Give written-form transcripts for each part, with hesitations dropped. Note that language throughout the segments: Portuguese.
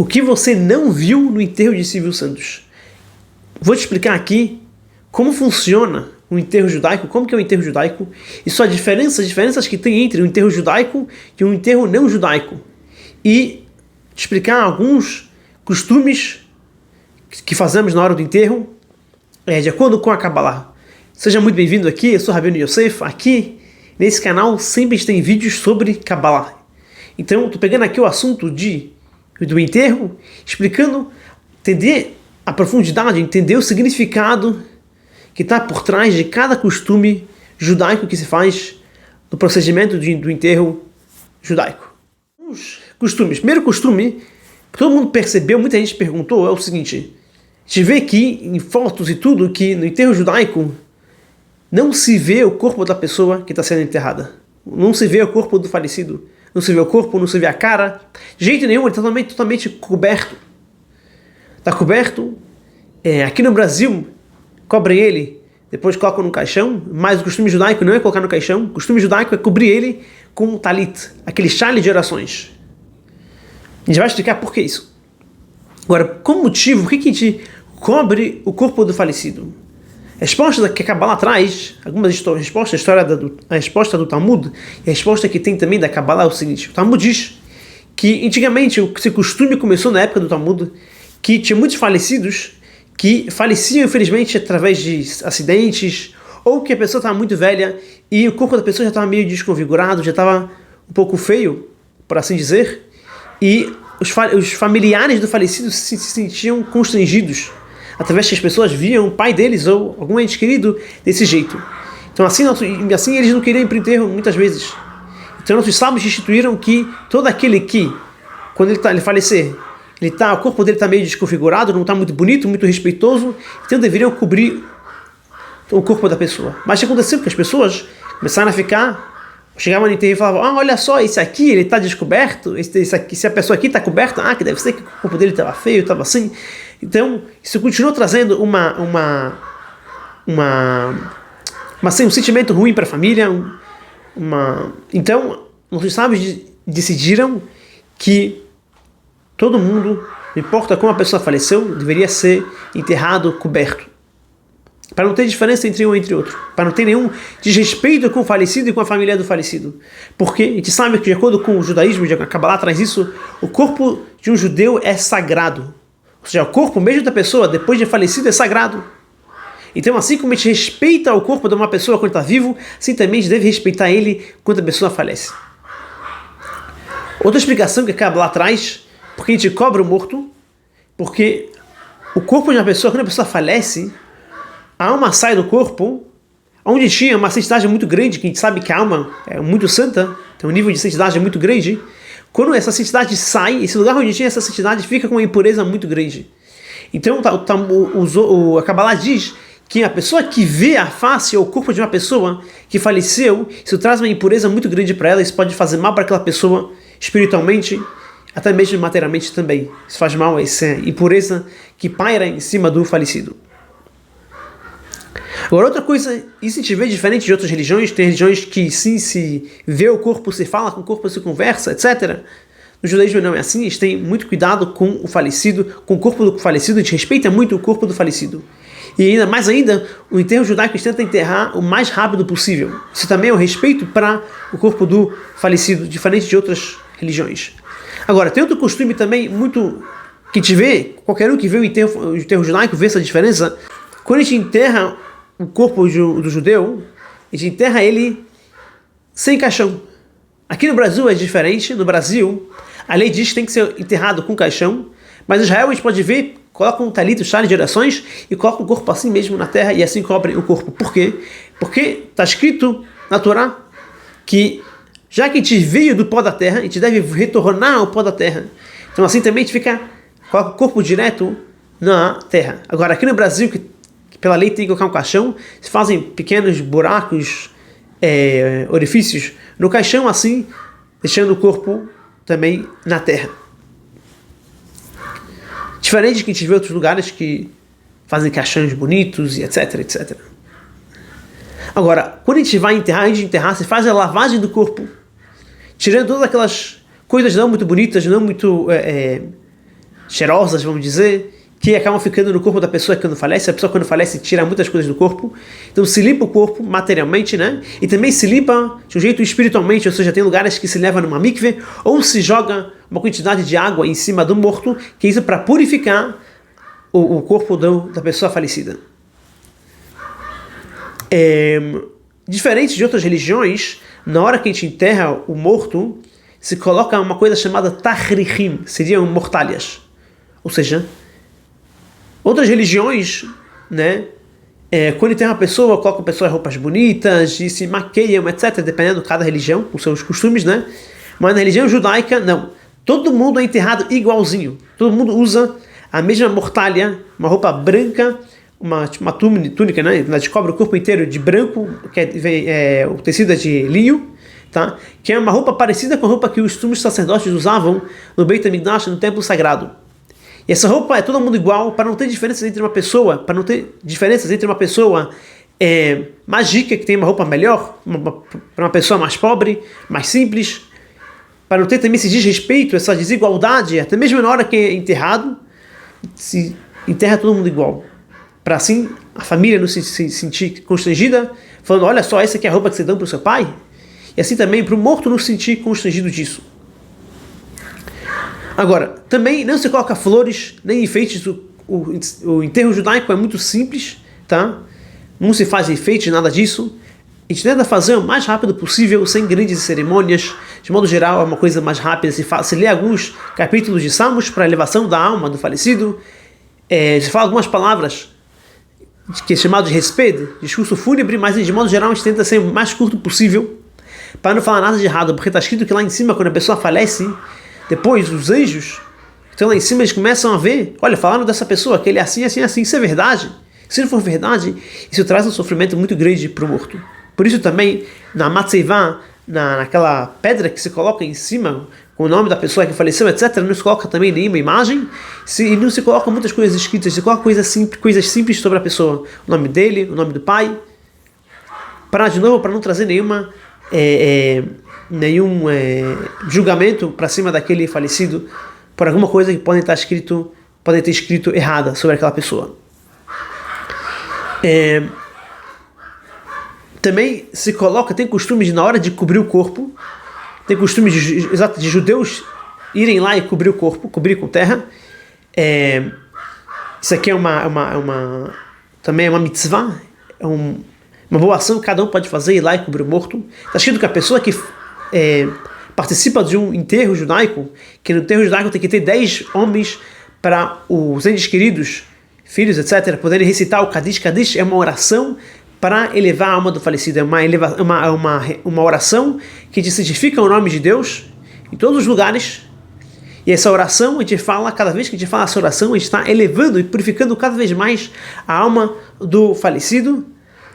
O que você não viu no enterro de Silvio Santos? Vou te explicar aqui como funciona o enterro judaico, como que é o enterro judaico e suas diferenças que tem entre o enterro judaico e o enterro não judaico. E te explicar alguns costumes que fazemos na hora do enterro, de acordo com a Kabbalah. Seja muito bem-vindo aqui, eu sou Rabbeinu Yosef. Aqui nesse canal sempre tem vídeos sobre Kabbalah. Então, estou pegando aqui o assunto do enterro, explicando, entender a profundidade, entender o significado que está por trás de cada costume judaico que se faz no procedimento do enterro judaico. Os costumes. Primeiro costume, que todo mundo percebeu, muita gente perguntou, é o seguinte: a gente vê aqui em fotos e tudo que no enterro judaico não se vê o corpo da pessoa que está sendo enterrada. Não se vê o corpo do falecido. Não se vê o corpo, não se vê a cara. De jeito nenhum, ele está totalmente coberto. Está coberto. Aqui no Brasil, cobrem ele, depois colocam no caixão, mas o costume judaico não é colocar no caixão. O costume judaico é cobrir ele com um talit, aquele chale de orações. A gente vai explicar por que isso. Agora, como motivo, por que a gente cobre o corpo do falecido? A resposta que a Kabbalah traz, algumas respostas, a resposta do Talmud, e a resposta que tem também da Kabbalah é o seguinte: o Talmud diz que antigamente esse costume começou na época do Talmud, que tinha muitos falecidos que faleciam infelizmente através de acidentes, ou que a pessoa estava muito velha e o corpo da pessoa já estava meio desconfigurado, já estava um pouco feio, por assim dizer, e os familiares do falecido se sentiam constrangidos através que as pessoas viam o pai deles ou algum ente querido desse jeito. Então assim eles não queriam ir para o enterro muitas vezes. Então nossos sábios instituíram que todo aquele que, quando ele falecer, o corpo dele está meio desconfigurado, não está muito bonito, muito respeitoso, então deveriam cobrir o corpo da pessoa. Mas o que aconteceu? Que as pessoas começaram a chegavam no enterro e falavam: olha só, esse aqui, ele está descoberto, esse aqui, se a pessoa aqui está coberta, que deve ser que o corpo dele estava feio, estava assim. Então, isso continuou trazendo um sentimento ruim para a família. Então, nossos sábios decidiram que todo mundo, não importa como a pessoa faleceu, deveria ser enterrado coberto, para não ter diferença entre um e entre outro, para não ter nenhum desrespeito com o falecido e com a família do falecido. Porque a gente sabe que, de acordo com o judaísmo, a Kabbalah traz isso, o corpo de um judeu é sagrado. Ou seja, o corpo mesmo da pessoa, depois de falecido, é sagrado. Então, assim como a gente respeita o corpo de uma pessoa quando está vivo, assim também a gente deve respeitar ele quando a pessoa falece. Outra explicação que a Kabbalah traz, porque a gente cobra o morto, porque o corpo de uma pessoa, quando a pessoa falece, a alma sai do corpo, onde tinha uma santidade muito grande, que a gente sabe que a alma é muito santa, tem um nível de santidade muito grande. Quando essa santidade sai, esse lugar onde tinha essa santidade fica com uma impureza muito grande. Então a Kabbalah diz que a pessoa que vê a face ou o corpo de uma pessoa que faleceu, isso traz uma impureza muito grande para ela, isso pode fazer mal para aquela pessoa espiritualmente, até mesmo materialmente também. Isso faz mal, essa impureza que paira em cima do falecido. Agora, outra coisa, isso a gente vê diferente de outras religiões. Tem religiões que sim, se vê o corpo, se fala com o corpo, se conversa, etc. No judaísmo não é assim. A gente tem muito cuidado com o falecido, com o corpo do falecido. A gente respeita muito o corpo do falecido. E ainda mais o enterro judaico a gente tenta enterrar o mais rápido possível. Isso também é um respeito para o corpo do falecido, diferente de outras religiões. Agora, tem outro costume também muito que a gente vê, qualquer um que vê o enterro judaico vê essa diferença. Quando a gente enterra o corpo do judeu, a gente enterra ele sem caixão. Aqui no Brasil é diferente. No Brasil, a lei diz que tem que ser enterrado com caixão, mas em Israel a gente pode ver, coloca um talit, um chale de orações, e coloca o corpo assim mesmo na terra, e assim cobre o corpo. Por quê? Porque está escrito na Torá que, já que a gente veio do pó da terra, a gente deve retornar ao pó da terra. Então assim também a gente coloca o corpo direto na terra. Agora, aqui no Brasil, que pela lei tem que colocar um caixão, se fazem pequenos buracos, orifícios no caixão, assim, deixando o corpo também na terra. Diferente de que a gente vê outros lugares que fazem caixões bonitos e etc, etc. Agora, quando a gente vai enterrar, antes de enterrar, se faz a lavagem do corpo, tirando todas aquelas coisas não muito bonitas, não muito cheirosas, vamos dizer, que acabam ficando no corpo da pessoa quando falece. A pessoa quando falece tira muitas coisas do corpo. Então se limpa o corpo materialmente, né? E também se limpa de um jeito espiritualmente, ou seja, tem lugares que se leva numa mikve ou se joga uma quantidade de água em cima do morto, que é isso para purificar o corpo da pessoa falecida. Diferente de outras religiões, na hora que a gente enterra o morto, se coloca uma coisa chamada tahrichim, seriam mortalhas. Ou seja, outras religiões, né, quando enterra uma pessoa, colocam a pessoa em roupas bonitas, e se maqueiam, etc., dependendo de cada religião, com seus costumes, né? Mas na religião judaica, não. Todo mundo é enterrado igualzinho. Todo mundo usa a mesma mortalha, uma roupa branca, uma túnica, né? A gente cobre o corpo inteiro de branco, que o tecido é de linho, tá? Que é uma roupa parecida com a roupa que os sumos sacerdotes usavam no Beit HaMikdash, no templo sagrado. E essa roupa é todo mundo igual, para não ter diferenças entre uma pessoa, mais rica, que tem uma roupa melhor, para uma pessoa mais pobre, mais simples, para não ter também esse desrespeito, essa desigualdade, até mesmo na hora que é enterrado, se enterra todo mundo igual. Para assim a família não se sentir constrangida, falando, olha só, essa aqui é a roupa que você dá para o seu pai. E assim também para o morto não se sentir constrangido disso. Agora, também não se coloca flores, nem enfeites. O enterro judaico é muito simples, tá? Não se faz enfeite, nada disso. A gente tenta fazer o mais rápido possível, sem grandes cerimônias. De modo geral, é uma coisa mais rápida. Se lê alguns capítulos de Salmos para a elevação da alma do falecido. Se fala algumas palavras que é chamado de respeito, discurso fúnebre, mas de modo geral a gente tenta ser o mais curto possível, para não falar nada de errado, porque está escrito que lá em cima, quando a pessoa falece, depois os anjos que estão lá em cima, eles começam a ver, olha, falaram dessa pessoa, que ele é assim, assim, assim, isso é verdade. Se não for verdade, isso traz um sofrimento muito grande para o morto. Por isso também, na Matzevá, naquela pedra que se coloca em cima, com o nome da pessoa que faleceu, etc., não se coloca também nenhuma imagem, e não se coloca muitas coisas escritas, se coloca coisas simples sobre a pessoa, o nome dele, o nome do pai, para não trazer nenhum julgamento para cima daquele falecido por alguma coisa que pode ter escrito errada sobre aquela pessoa. Também se coloca, tem costume de, na hora de cobrir o corpo, tem costume de judeus irem lá e cobrir o corpo, cobrir com terra. Isso aqui também é uma mitzvah, uma boa ação que cada um pode fazer, ir lá e cobrir o morto. Está escrito que a pessoa que participa de um enterro judaico, que no enterro judaico tem que ter 10 homens para os entes queridos, filhos, etc., poderem recitar o Kadish. Kadish é uma oração para elevar a alma do falecido, é uma oração que certifica o nome de Deus em todos os lugares. E essa oração, a gente fala, cada vez que a gente fala essa oração, a gente está elevando e purificando cada vez mais a alma do falecido.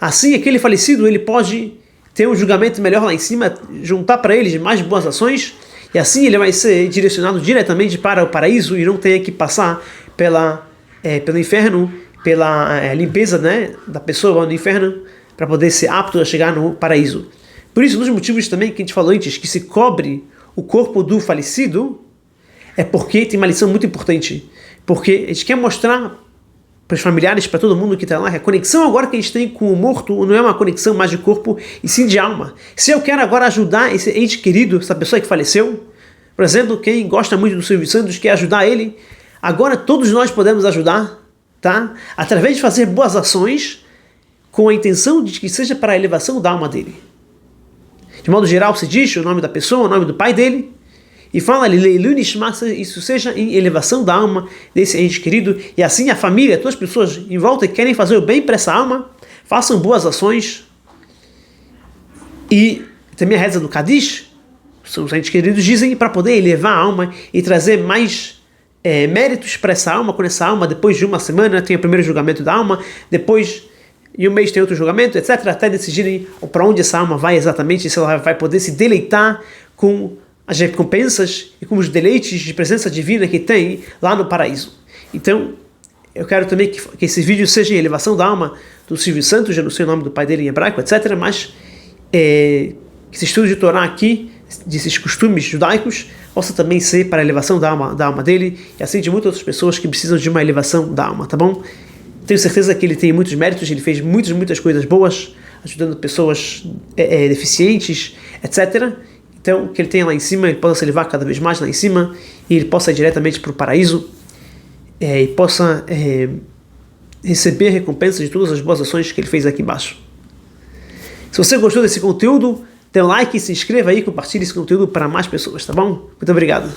Assim, aquele falecido, ele pode ter um julgamento melhor lá em cima, juntar para ele mais boas ações, e assim ele vai ser direcionado diretamente para o paraíso e não ter que passar pelo inferno, pela limpeza, né, da pessoa no inferno, para poder ser apto a chegar no paraíso. Por isso, um dos motivos também que a gente falou antes, que se cobre o corpo do falecido, é porque tem uma lição muito importante. Porque a gente quer mostrar para os familiares, para todo mundo que está lá, que a conexão agora que a gente tem com o morto não é uma conexão mais de corpo, e sim de alma. Se eu quero agora ajudar esse ente querido, essa pessoa que faleceu, por exemplo, quem gosta muito do Silvio Santos, quer ajudar ele, agora todos nós podemos ajudar, tá? Através de fazer boas ações, com a intenção de que seja para a elevação da alma dele. De modo geral, se diz o nome da pessoa, o nome do pai dele, e fala isso seja em elevação da alma desse ente querido, e assim a família, todas as pessoas em volta que querem fazer o bem para essa alma, façam boas ações. E também a reza do Kadish, os entes queridos dizem, para poder elevar a alma e trazer mais méritos para essa alma, quando essa alma, depois de uma semana, tem o primeiro julgamento da alma, depois de um mês tem outro julgamento, etc., até decidirem para onde essa alma vai exatamente, se ela vai poder se deleitar com as recompensas e com os deleites de presença divina que tem lá no paraíso. Então, eu quero também que esse vídeo seja em elevação da alma do Silvio Santos, já não sei o nome do pai dele em hebraico, etc., mas que esse estudo de Torá aqui, desses costumes judaicos, possa também ser para a elevação da alma dele, e assim de muitas outras pessoas que precisam de uma elevação da alma, tá bom? Tenho certeza que ele tem muitos méritos, ele fez muitas coisas boas, ajudando pessoas deficientes, etc. Então, que ele tenha lá em cima, ele possa se elevar cada vez mais lá em cima, e ele possa ir diretamente para o paraíso, e possa receber a recompensa de todas as boas ações que ele fez aqui embaixo. Se você gostou desse conteúdo, dê um like, se inscreva aí, compartilhe esse conteúdo para mais pessoas, tá bom? Muito obrigado.